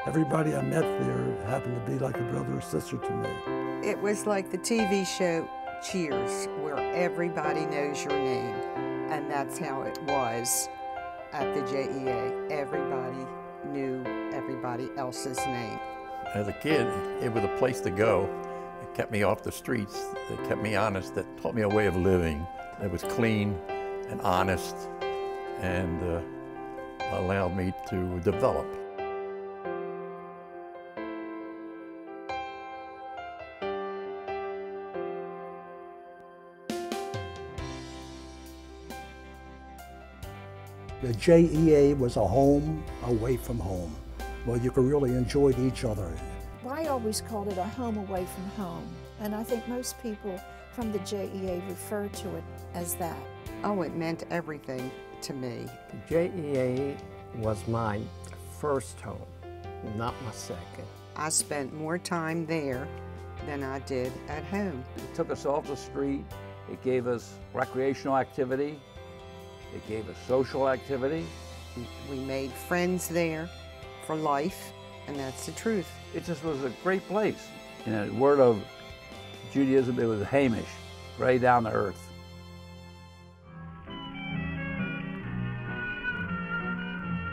Everybody I met there happened to be like a brother or sister to me. It was like the TV show Cheers, where everybody knows your name. And that's how it was at the JEA. Everybody knew everybody else's name. As a kid, it was a place to go. It kept me off the streets. It kept me honest. It taught me a way of living. It was clean and honest and allowed me to develop. The JEA was a home away from home, where you could really enjoy each other. I always called it a home away from home, and I think most people from the JEA refer to it as that. Oh, it meant everything to me. The JEA was my first home, not my second. I spent more time there than I did at home. It took us off the street. It gave us recreational activity. It gave us social activity. We made friends there for life, and that's the truth. It just was a great place. You know, the word of Judaism, it was Hamish, right down to earth.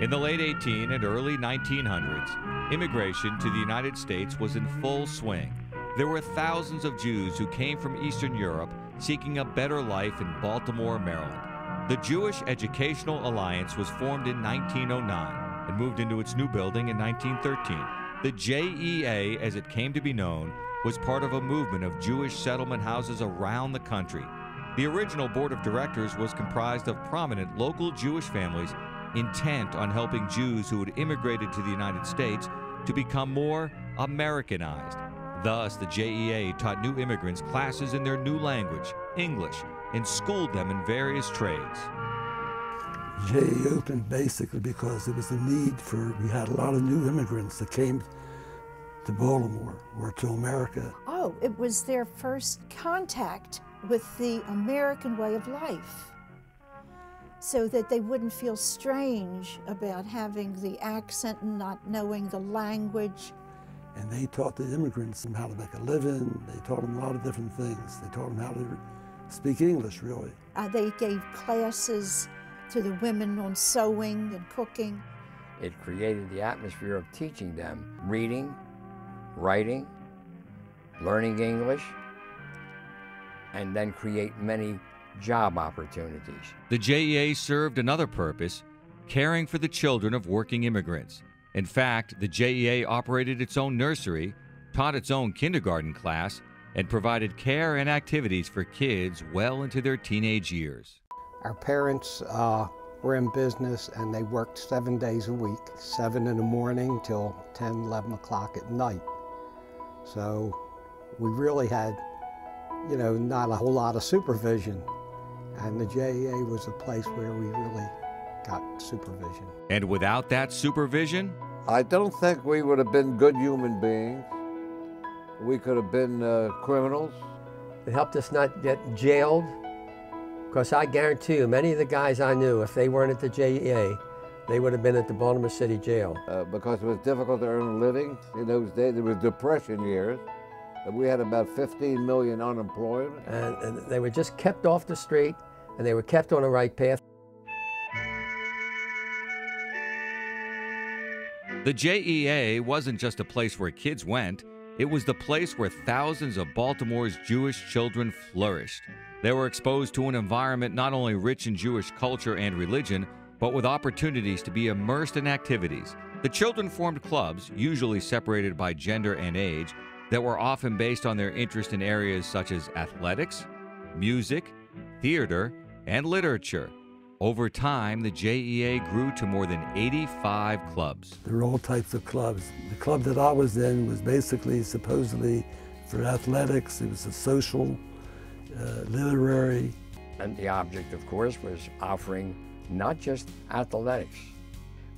In the late 18 and early 1900s, immigration to the United States was in full swing. There were thousands of Jews who came from Eastern Europe seeking a better life in Baltimore, Maryland. The Jewish Educational Alliance was formed in 1909 and moved into its new building in 1913. The JEA, as it came to be known, was part of a movement of Jewish settlement houses around the country. The original board of directors was comprised of prominent local Jewish families intent on helping Jews who had immigrated to the United States to become more Americanized. Thus, the JEA taught new immigrants classes in their new language, English, and schooled them in various trades. JEA opened basically because there was a need for, we had a lot of new immigrants that came to Baltimore or to America. Oh, it was their first contact with the American way of life, so that they wouldn't feel strange about having the accent and not knowing the language. And they taught the immigrants how to make a living. They taught them a lot of different things. They taught them how to speak English, really. They gave classes to the women on sewing and cooking. It created the atmosphere of teaching them reading, writing, learning English, and then create many job opportunities. The JEA served another purpose, caring for the children of working immigrants. In fact, the JEA operated its own nursery, taught its own kindergarten class, and provided care and activities for kids well into their teenage years. Our parents were in business and they worked 7 days a week, 7 in the morning till 10, 11 o'clock at night. So we really had, you know, not a whole lot of supervision. And the JEA was a place where we really got supervision. And without that supervision, I don't think we would have been good human beings. We could have been criminals. It helped us not get jailed, because I guarantee you, many of the guys I knew, if they weren't at the JEA, they would have been at the Baltimore City Jail. Because it was difficult to earn a living in those days. There was Depression years. We had about 15 million unemployed. And they were just kept off the street, and they were kept on the right path. the JEA wasn't just a place where kids went. It was the place where thousands of Baltimore's Jewish children flourished. They were exposed to an environment not only rich in Jewish culture and religion, but with opportunities to be immersed in activities. The children formed clubs, usually separated by gender and age, that were often based on their interest in areas such as athletics, music, theater, and literature. Over time, the JEA grew to more than 85 clubs. There were all types of clubs. The club that I was in was basically supposedly for athletics. It was a social, literary. And the object, of course, was offering not just athletics.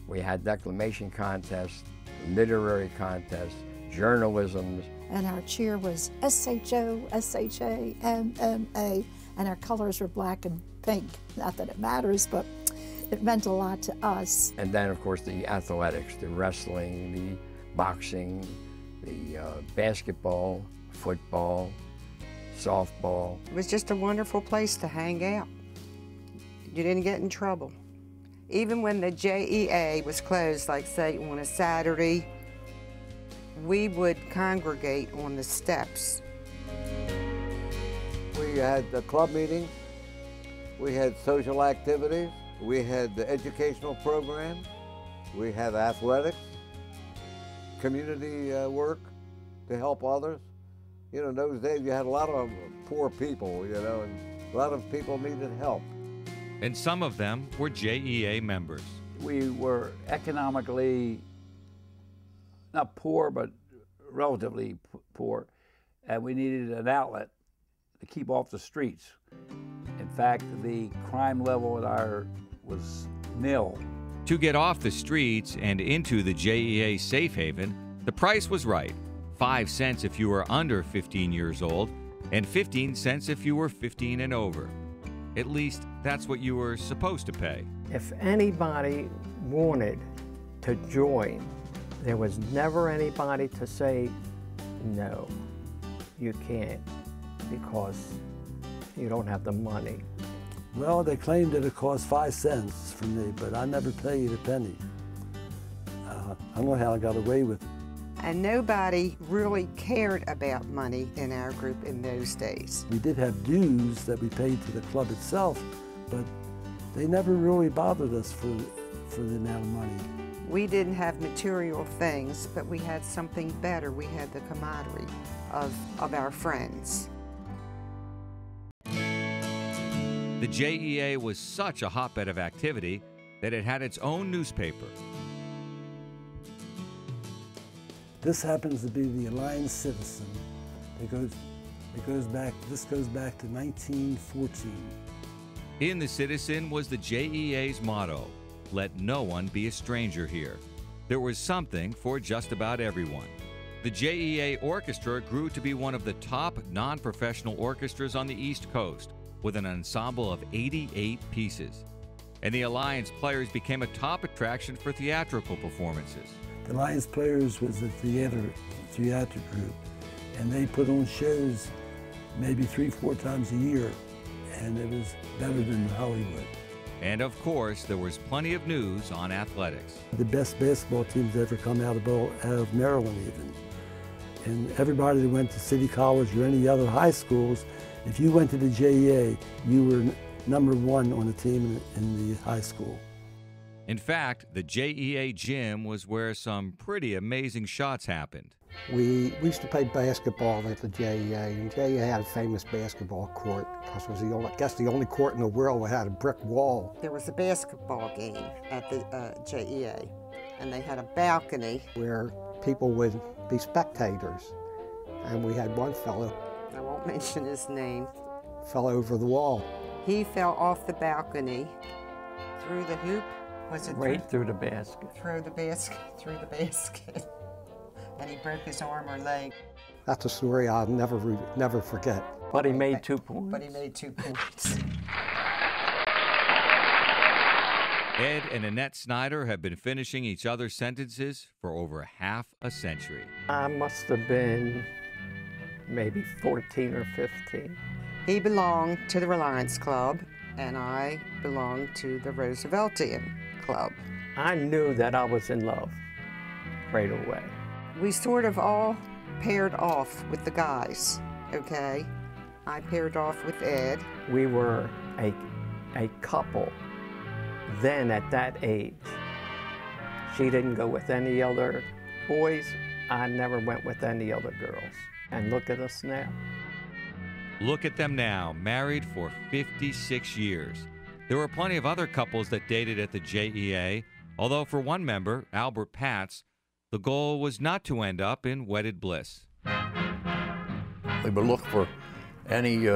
We had declamation contests, literary contests, journalism. And our cheer was SHO, SHA, MMA, and our colors were black and pink. Not that it matters, but it meant a lot to us. And then, of course, the athletics, the wrestling, boxing, the basketball, football, softball. It was just a wonderful place to hang out. You didn't get in trouble. Even when the JEA was closed, like say on a Saturday, we would congregate on the steps. We had the club meetings, we had social activities, we had the educational programs, we had athletics, community work to help others. You know, in those days you had a lot of poor people, you know, and a lot of people needed help. And some of them were JEA members. We were economically not poor, but relatively poor, and we needed an outlet to keep off the streets. In fact, the crime level was nil. To get off the streets and into the JEA safe haven, the price was right. 5 cents if you were under 15 years old, and 15 cents if you were 15 and over. At least that's what you were supposed to pay. If anybody wanted to join, there was never anybody to say, no, you can't, because you don't have the money. Well, they claimed that it cost 5 cents for me, but I never paid a penny. I don't know how I got away with it. And nobody really cared about money in our group in those days. We did have dues that we paid to the club itself, but they never really bothered us for the amount of money. We didn't have material things, but we had something better. We had the camaraderie of our friends. The JEA was such a hotbed of activity that it had its own newspaper. This happens to be the Alliance Citizen. This goes back to 1914. In the Citizen was the JEA's motto, "Let no one be a stranger here." There was something for just about everyone. The JEA Orchestra grew to be one of the top non-professional orchestras on the East Coast, with an ensemble of 88 pieces. And the Alliance Players became a top attraction for theatrical performances. The Alliance Players was a theater group, and they put on shows maybe 3-4 times a year, and it was better than Hollywood. And of course, there was plenty of news on athletics. The best basketball teams ever come out of Maryland even. And everybody that went to City College or any other high schools, if you went to the JEA, you were #1 on the team in the high school. In fact, the JEA gym was where some pretty amazing shots happened. We used to play basketball at the JEA, and JEA had a famous basketball court because it was the only court in the world that had a brick wall. There was a basketball game at the JEA, and they had a balcony where people would be spectators. And we had one fellow, I won't mention his name, fell over the wall. He fell off the balcony through the hoop. Was it right through the basket? Through the basket. And he broke his arm or leg. That's a story I'll never forget. But he made 2 points. But he made 2 points. Ed and Annette Snyder have been finishing each other's sentences for over half a century. I must have been maybe 14 or 15. He belonged to the Reliance Club, and I belonged to the Rooseveltian Club. I knew that I was in love right away. We sort of all paired off with the guys, okay? I paired off with Ed. We were a couple then at that age. She didn't go with any other boys. I never went with any other girls. And look at us now. Look at them now, married for 56 years. There were plenty of other couples that dated at the JEA, although for one member, Albert Patz, the goal was not to end up in wedded bliss. We would look for any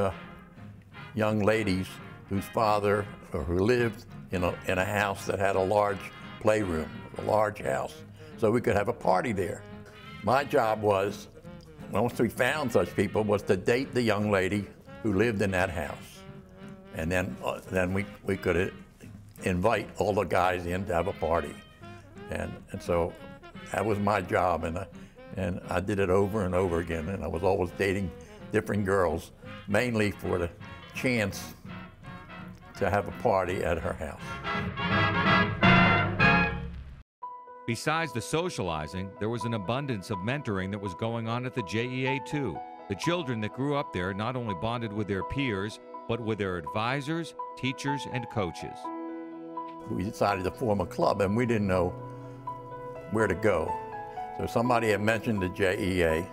young ladies whose father or who lived in a house that had a large playroom, a large house, so we could have a party there. My job was, once we found such people, was to date the young lady who lived in that house. And then we could invite all the guys in to have a party. And so That was my job, and I did it over and over again, and I was always dating different girls, mainly for the chance to have a party at her house. Besides the socializing, there was an abundance of mentoring that was going on at the JEA too. The children that grew up there not only bonded with their peers, but with their advisors, teachers, and coaches. We decided to form a club, and we didn't know where to go. So somebody had mentioned the JEA,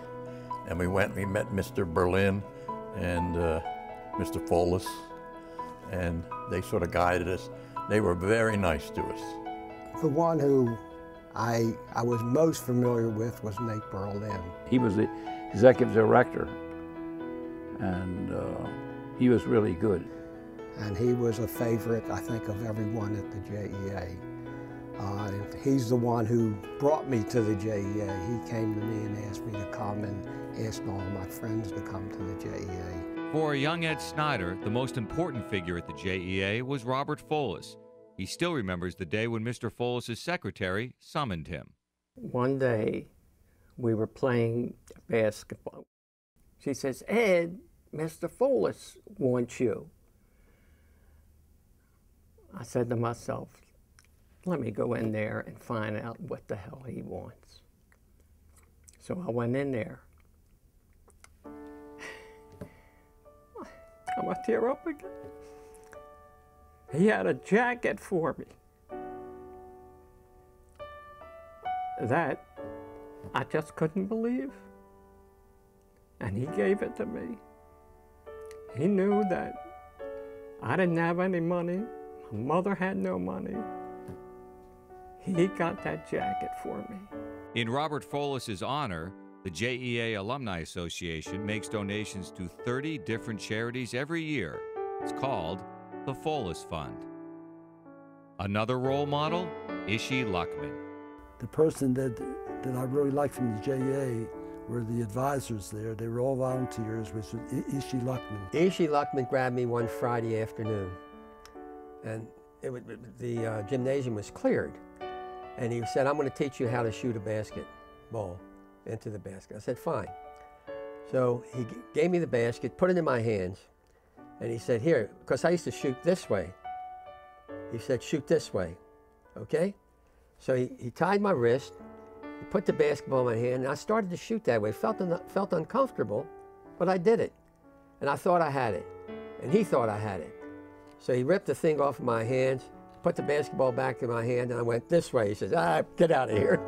and we went and we met Mr. Berlin and Mr. Follis, and they sort of guided us. They were very nice to us. The one who I was most familiar with was Nate Berlin. He was the executive director, and he was really good. And he was a favorite, I think, of everyone at the JEA. And he's the one who brought me to the JEA. He came to me and asked me to come, and asked all of my friends to come to the JEA. For young Ed Snyder, the most important figure at the JEA was Robert Follis. He still remembers the day when Mr. Follis' secretary summoned him. One day, we were playing basketball. She says, "Ed, Mr. Follis wants you." I said to myself, let me go in there and find out what the hell he wants. So I went in there. I'm gonna tear up again. He had a jacket for me that I just couldn't believe. And he gave it to me. He knew that I didn't have any money. My mother had no money. He got that jacket for me. In Robert Follis' honor, the JEA Alumni Association makes donations to 30 different charities every year. It's called the Follis Fund. Another role model, Ishi Luckman. The person that I really liked from the JEA were the advisors there. They were all volunteers, which was Ishi Luckman. Ishi Luckman grabbed me one Friday afternoon, and the gymnasium was cleared. And he said, "I'm going to teach you how to shoot a basketball into the basket." I said, "Fine." So he gave me the basket, put it in my hands, and he said, "Here," because I used to shoot this way. He said, "Shoot this way, okay?" So he tied my wrist, he put the basketball in my hand, and I started to shoot that way. Felt uncomfortable, but I did it. And I thought I had it, and he thought I had it. So he ripped the thing off of my hands, put the basketball back in my hand, and I went this way. He says, "Get out of here."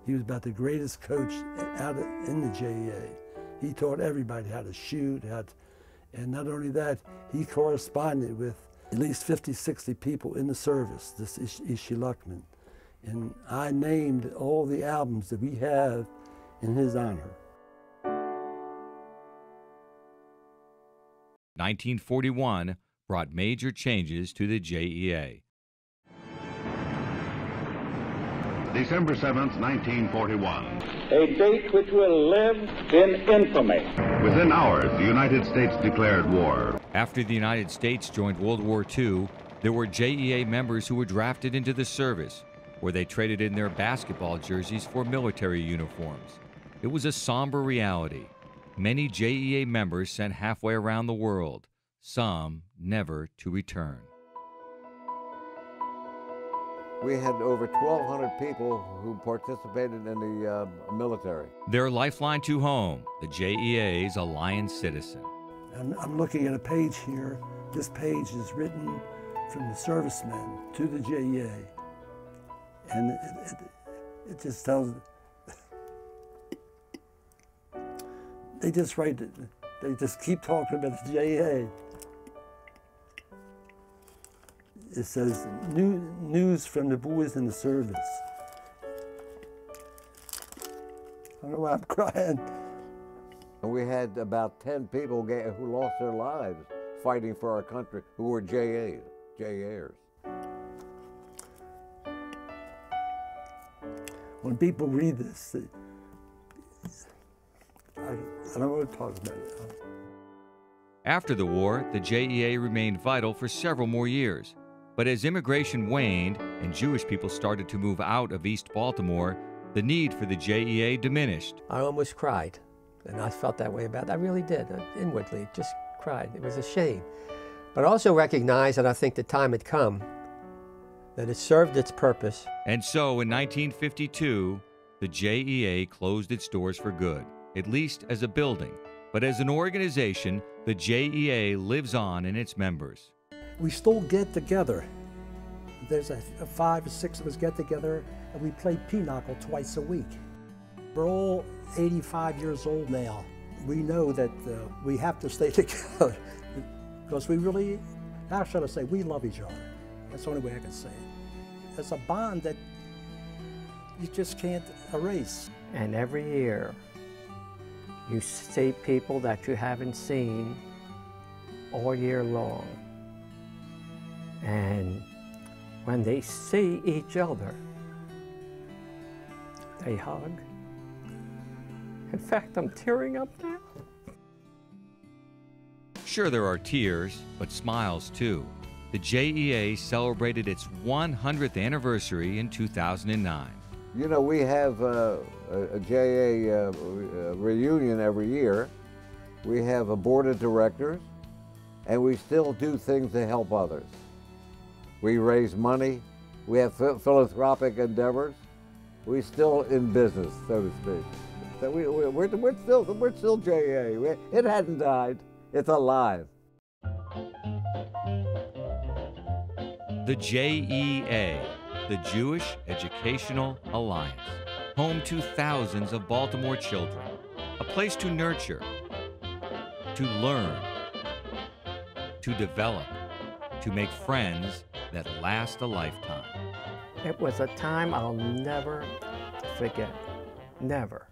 He was about the greatest coach in the JEA. He taught everybody how to shoot, and not only that, he corresponded with at least 50, 60 people in the service, this Ishi Luckman. And I named all the albums that we have in his honor. 1941 brought major changes to the JEA. December 7th, 1941. A date which will live in infamy. Within hours, the United States declared war. After the United States joined World War II, there were JEA members who were drafted into the service, where they traded in their basketball jerseys for military uniforms. It was a somber reality. Many JEA members sent halfway around the world, some never to return. We had over 1,200 people who participated in the military. Their lifeline to home, the JEA's Alliance Citizen. I'm looking at a page here. This page is written from the servicemen to the JEA. And it just tells, they just write, they just keep talking about the JEA. It says, news from the boys in the service. I don't know why I'm crying. We had about 10 people who lost their lives fighting for our country, who were JEAers. When people read this, I don't want to talk about it. After the war, the JEA remained vital for several more years. But as immigration waned and Jewish people started to move out of East Baltimore, the need for the JEA diminished. I almost cried, and I felt that way about it. I really did, inwardly, just cried. It was a shame. But I also recognized that I think the time had come, that it served its purpose. And so in 1952, the JEA closed its doors for good, at least as a building. But as an organization, the JEA lives on in its members. We still get together. There's a 5 or 6 of us get together, and we play pinochle twice a week. We're all 85 years old now. We know that we have to stay together because we really, how should I say, we love each other. That's the only way I can say it. It's a bond that you just can't erase. And every year, you see people that you haven't seen all year long. And when they see each other, they hug. In fact, I'm tearing up now. Sure, there are tears, but smiles too. The JEA celebrated its 100th anniversary in 2009. You know, we have a JA reunion every year. We have a board of directors, and we still do things to help others. We raise money. We have philanthropic endeavors. We're still in business, so to speak. So we're still JA. It hadn't died. It's alive. The JEA, the Jewish Educational Alliance, home to thousands of Baltimore children, a place to nurture, to learn, to develop, to make friends that last a lifetime. It was a time I'll never forget. Never.